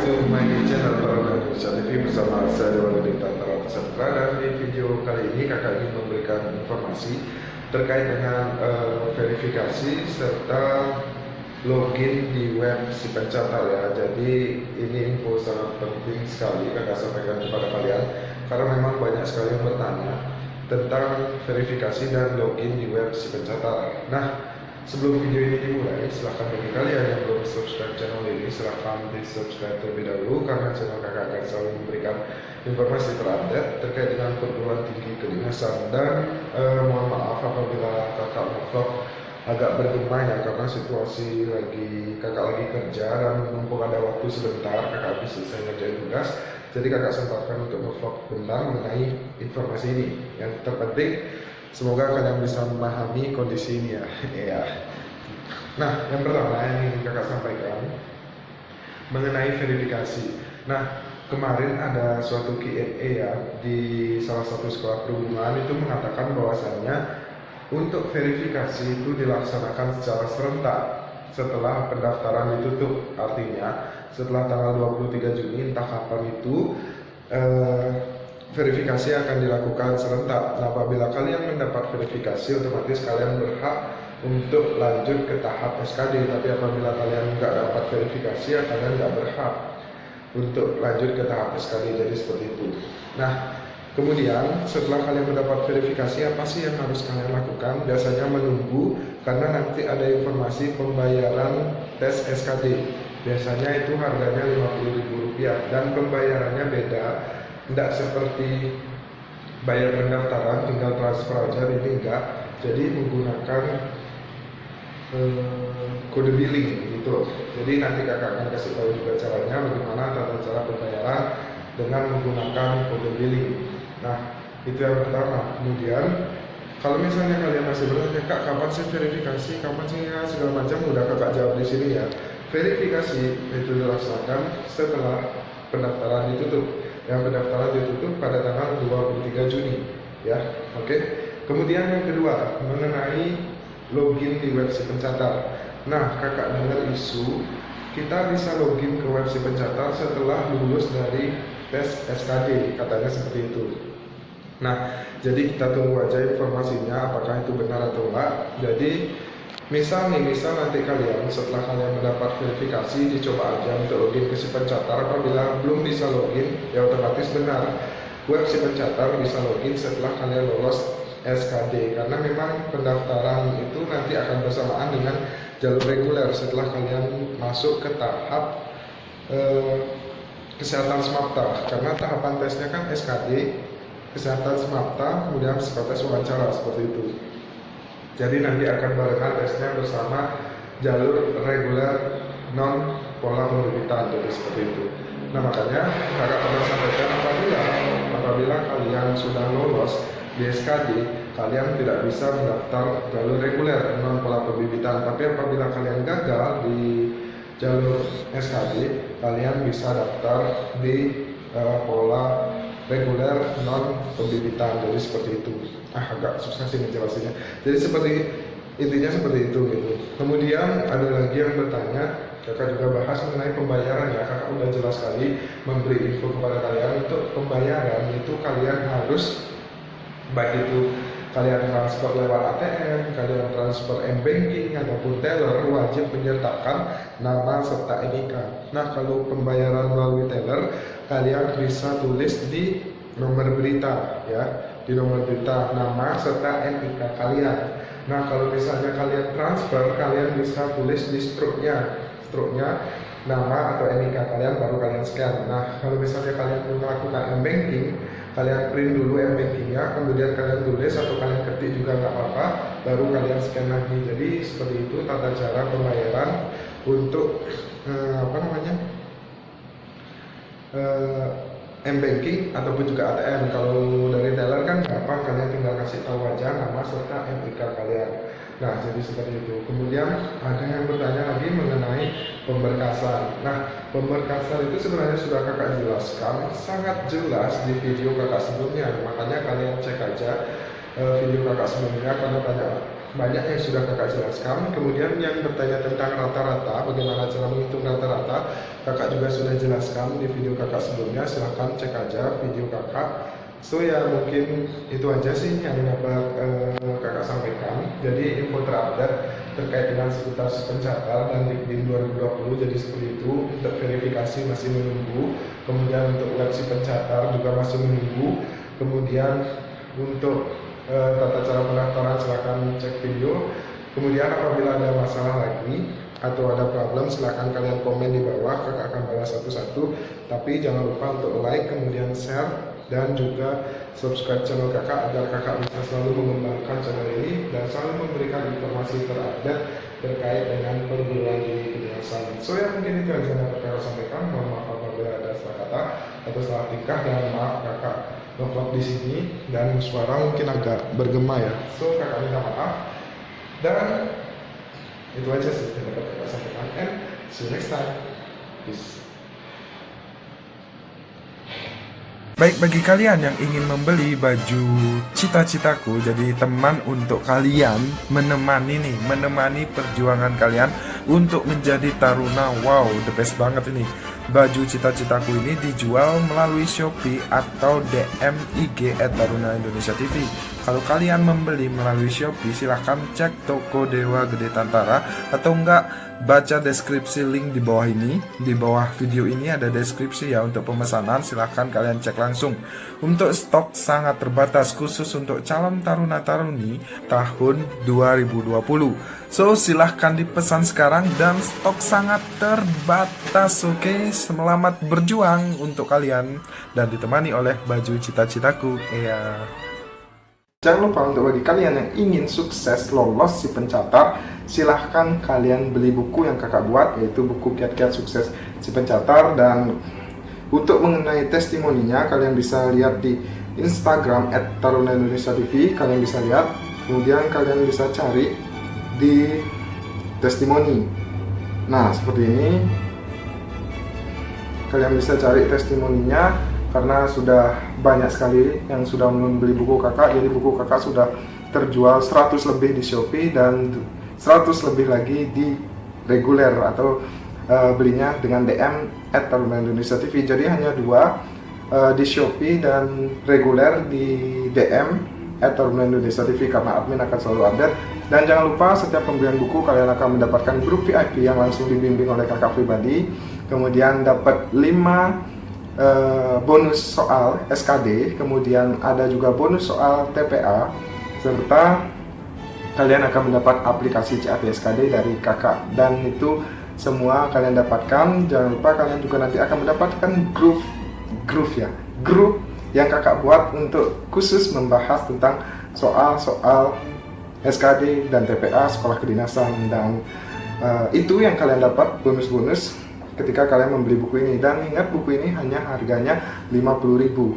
to my channel Barona Indonesia TV bersama saya Dewan Dita Tara. Dan di video kali ini kakak ingin memberikan informasi terkait dengan verifikasi serta login di web si pencatat ya. Jadi ini info sangat penting sekali kakak sampaikan kepada kalian karena memang banyak sekali yang bertanya tentang verifikasi dan login di web si pencatat. Nah, sebelum video ini dimulai, silahkan bagi kalian yang belum subscribe channel ini, silahkan di subscribe terlebih dahulu karena channel kakak akan selalu memberikan informasi terupdate terkait dengan perguruan tinggi kedinasan. Dan mohon maaf apabila kakak vlog agak bergema ya, karena situasi kakak lagi kerja dan mumpung ada waktu sebentar kakak habis selesai ngerjain tugas, jadi kakak sempatkan untuk nge-vlog bentar mengenai informasi ini. Yang terpenting semoga kalian bisa memahami kondisi ini ya. Nah, yang pertama yang ingin kakak sampaikan mengenai verifikasi. Nah, kemarin ada suatu Q&A ya di salah satu sekolah perhubungan itu mengatakan bahwasannya untuk verifikasi itu dilaksanakan secara serentak setelah pendaftaran ditutup. Artinya setelah tanggal 23 Juni entah kapan itu verifikasi akan dilakukan serentak. Nah, apabila kalian mendapat verifikasi, otomatis kalian berhak untuk lanjut ke tahap SKD. Tapi apabila kalian nggak dapat verifikasi, ya kalian nggak berhak untuk lanjut ke tahap SKD. Jadi seperti itu. Nah, kemudian setelah kalian mendapat verifikasi, apa sih yang harus kalian lakukan? Biasanya menunggu, karena nanti ada informasi pembayaran tes SKD. Biasanya itu harganya Rp50.000 dan pembayarannya beda. Tidak seperti bayar pendaftaran tinggal transfer aja, ini enggak. Jadi menggunakan kode billing gitu loh. Jadi nanti kakak akan kasih tahu juga caranya bagaimana tata cara pembayaran dengan menggunakan kode billing. Nah, itu yang pertama. Kemudian kalau misalnya kalian masih bertanya, Kak, kapan sih verifikasi, kapan sih ya, segala macam, udah kakak jawab di sini ya. Verifikasi itu dilaksanakan setelah pendaftaran ditutup. Yang pendaftaran ditutup pada tanggal 23 Juni ya. Oke. Kemudian yang kedua mengenai login di web si pencatat. Nah, kakak dengar isu kita bisa login ke web si pencatat setelah lulus dari tes SKD, katanya seperti itu. Nah, jadi kita tunggu aja informasinya apakah itu benar atau enggak. Jadi misal nanti kalian setelah kalian mendapat verifikasi, dicoba aja untuk login ke si pencatat. Apabila belum bisa login, ya otomatis benar web si pencatat bisa login setelah kalian lolos SKD, karena memang pendaftaran itu nanti akan bersamaan dengan jalur reguler setelah kalian masuk ke tahap kesehatan SMAPTA, karena tahapan tesnya kan SKD, kesehatan SMAPTA, kemudian psikotes wawancara seperti itu. Jadi nanti akan barengan tesnya bersama jalur reguler non pola pembibitan, jadi seperti itu. Nah, makanya kakak pernah sampaikan apabila kalian sudah lolos di SKD, kalian tidak bisa mendaftar jalur reguler non pola pembibitan. Tapi apabila kalian gagal di jalur SKD, kalian bisa daftar di pola reguler non pembibitan, jadi seperti itu. Agak susah sih ngejelasinnya. Jadi intinya seperti itu gitu. Kemudian ada lagi yang bertanya, kakak juga bahas mengenai pembayaran ya. Kakak udah jelas sekali memberi info kepada kalian untuk pembayaran itu kalian harus, baik itu kalian transfer lewat ATM, kalian transfer M-Banking ataupun teller, wajib menyertakan nama serta NIK. Nah, kalau pembayaran melalui teller, kalian bisa tulis di nomor berita ya, di nomor berita nama serta NIK kalian. Nah, kalau misalnya kalian transfer, kalian bisa tulis di struknya nama atau NIK kalian, baru kalian scan. Nah, kalau misalnya kalian melakukan M-Banking, kalian print dulu M-Bankingnya, kemudian kalian tulis atau kalian ketik juga nggak apa-apa, baru kalian scan lagi. Jadi seperti itu tata cara pembayaran untuk M-Banking ataupun juga ATM. Kalau dari teller kan gampang, kalian tinggal kasih tahu aja nama serta NIK kalian. Nah, jadi seperti itu. Kemudian ada yang bertanya lagi mengenai pemberkasan. Nah, pemberkasan itu sebenarnya sudah kakak jelaskan sangat jelas di video kakak sebelumnya. Makanya kalian cek aja video kakak sebelumnya, karena banyak banyak yang sudah kakak jelaskan. Kemudian yang bertanya tentang rata-rata, bagaimana cara menghitung rata-rata, kakak juga sudah jelaskan di video kakak sebelumnya. Silahkan cek aja video kakak. So ya mungkin itu aja sih yang dapat kakak sampaikan. Jadi info terupdate terkait dengan seputar si pencatat dan LinkedIn 2020 jadi seperti itu. Untuk verifikasi masih menunggu, kemudian untuk web si pencatat juga masih menunggu, kemudian untuk tata cara pendaftaran silahkan cek video. Kemudian apabila ada masalah lagi atau ada problem silahkan kalian komen di bawah, kakak akan balas satu-satu. Tapi jangan lupa untuk like, kemudian share, dan juga subscribe channel kakak agar kakak bisa selalu mengembangkan channel ini dan selalu memberikan informasi terupdate terkait dengan perguruan tinggi kedinasan. So ya mungkin itu aja yang dapat kakak sampaikan. Mohon maaf apabila ada salah kata atau salah tingkah, dan maaf kakak ngevlog di sini dan suara mungkin agak bergema ya. So kakak minta maaf, dan itu aja sih yang dapat kakak sampaikan, and see you next time. Peace. Baik, bagi kalian yang ingin membeli baju cita-citaku, jadi teman untuk kalian menemani perjuangan kalian untuk menjadi taruna. Wow, the best banget ini. Baju cita-citaku ini dijual melalui Shopee atau DM IG @taruna_indonesia_tv. Kalau kalian membeli melalui Shopee, silahkan cek toko Dewa Gede Tantara, atau enggak baca deskripsi link di bawah ini. Di bawah video ini ada deskripsi ya untuk pemesanan, silahkan kalian cek langsung. Untuk stok sangat terbatas khusus untuk calon taruna-taruni tahun 2020. So silahkan dipesan sekarang dan stok sangat terbatas. Oke, selamat berjuang untuk kalian dan ditemani oleh baju cita-citaku. Jangan lupa untuk bagi kalian yang ingin sukses lolos si pencatat, silahkan kalian beli buku yang kakak buat, yaitu buku Kiat-Kiat Sukses si Pencatat. Dan untuk mengenai testimoninya kalian bisa lihat di Instagram @taruna_indonesia_tv, kalian bisa lihat. Kemudian kalian bisa cari di testimoni. Nah seperti ini, kalian bisa cari testimoninya. Karena sudah banyak sekali yang sudah membeli buku kakak, jadi buku kakak sudah terjual 100 lebih di Shopee dan 100 lebih lagi di reguler atau belinya dengan DM @taruna_indonesia_tv. Jadi hanya dua, di Shopee dan reguler di DM @taruna_indonesia_tv, karena admin akan selalu update. Dan jangan lupa setiap pembelian buku kalian akan mendapatkan grup VIP yang langsung dibimbing oleh kakak pribadi. Kemudian dapat 5 bonus soal SKD, kemudian ada juga bonus soal TPA, serta kalian akan mendapat aplikasi CAT SKD dari kakak. Dan itu semua kalian dapatkan. Jangan lupa kalian juga nanti akan mendapatkan grup yang kakak buat untuk khusus membahas tentang soal-soal SKD dan TPA sekolah kedinasan. Dan itu yang kalian dapat bonus-bonus ketika kalian membeli buku ini. Dan ingat, buku ini hanya harganya 50.000.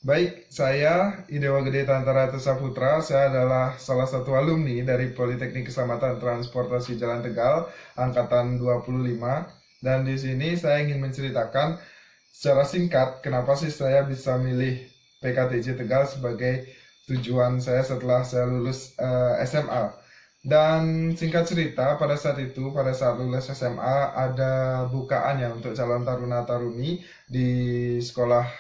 Baik, saya Idewa Gede Tantara Tesaputra. Saya adalah salah satu alumni dari Politeknik Keselamatan Transportasi Jalan Tegal angkatan 25. Dan di sini saya ingin menceritakan secara singkat kenapa sih saya bisa milih PKTJ Tegal sebagai tujuan saya setelah saya lulus SMA. Dan singkat cerita, pada saat lulus SMA ada bukaan ya untuk calon taruna-taruni di sekolah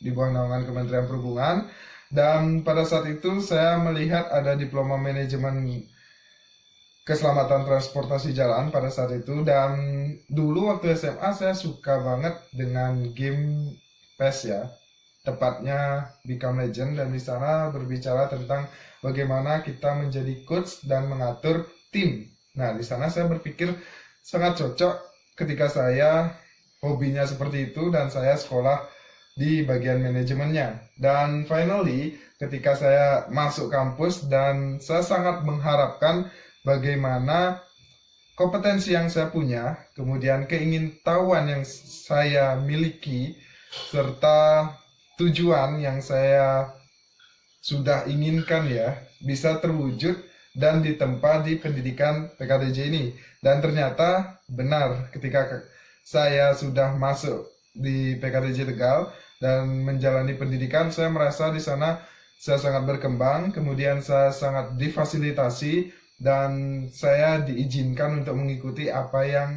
di bawah naungan Kementerian Perhubungan. Dan pada saat itu saya melihat ada diploma manajemen keselamatan transportasi jalan pada saat itu. Dan dulu waktu SMA saya suka banget dengan game PES ya, tepatnya Become Legend. Dan di sana berbicara tentang bagaimana kita menjadi coach dan mengatur tim. Nah, di sana saya berpikir sangat cocok ketika saya hobinya seperti itu dan saya sekolah di bagian manajemennya. Dan finally, ketika saya masuk kampus dan saya sangat mengharapkan bagaimana kompetensi yang saya punya, kemudian keingintahuan yang saya miliki, serta tujuan yang saya sudah inginkan ya, bisa terwujud dan ditempa di pendidikan PKTJ ini. Dan ternyata benar, ketika saya sudah masuk di PKTJ Tegal dan menjalani pendidikan, saya merasa di sana saya sangat berkembang, kemudian saya sangat difasilitasi dan saya diizinkan untuk mengikuti apa yang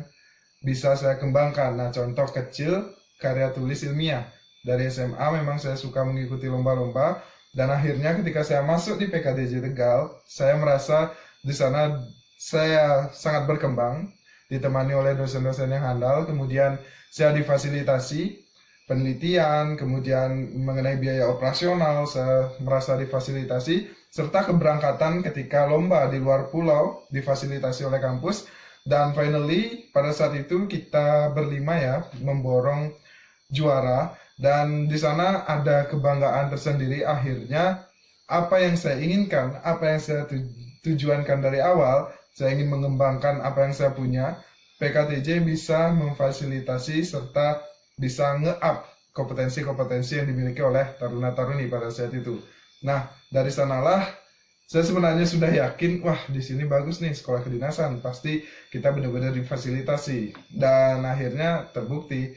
bisa saya kembangkan. Nah, contoh kecil karya tulis ilmiah. Dari SMA memang saya suka mengikuti lomba-lomba dan akhirnya ketika saya masuk di PKDJ Tegal, saya merasa di sana saya sangat berkembang, ditemani oleh dosen-dosen yang handal, kemudian saya difasilitasi penelitian, kemudian mengenai biaya operasional, saya merasa difasilitasi, serta keberangkatan ketika lomba di luar pulau difasilitasi oleh kampus. Dan finally, pada saat itu kita berlima ya, memborong juara, dan di sana ada kebanggaan tersendiri. Akhirnya, apa yang saya inginkan, apa yang saya tujuankan dari awal, saya ingin mengembangkan apa yang saya punya, PKTJ bisa memfasilitasi serta bisa nge-up kompetensi-kompetensi yang dimiliki oleh taruna-taruni pada saat itu. Nah, dari sanalah saya sebenarnya sudah yakin, wah di sini bagus nih sekolah kedinasan, pasti kita benar-benar difasilitasi. Dan akhirnya terbukti.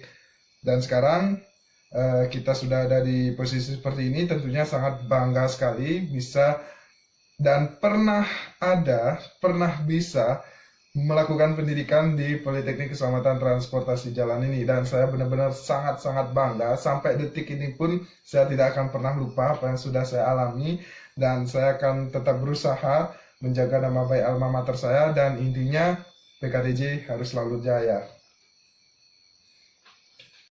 Dan sekarang kita sudah ada di posisi seperti ini, tentunya sangat bangga sekali bisa dan pernah bisa melakukan pendidikan di Politeknik Keselamatan Transportasi Jalan ini, dan saya benar-benar sangat-sangat bangga. Sampai detik ini pun saya tidak akan pernah lupa apa yang sudah saya alami, dan saya akan tetap berusaha menjaga nama baik alma mater saya, dan intinya PKTJ harus selalu jaya.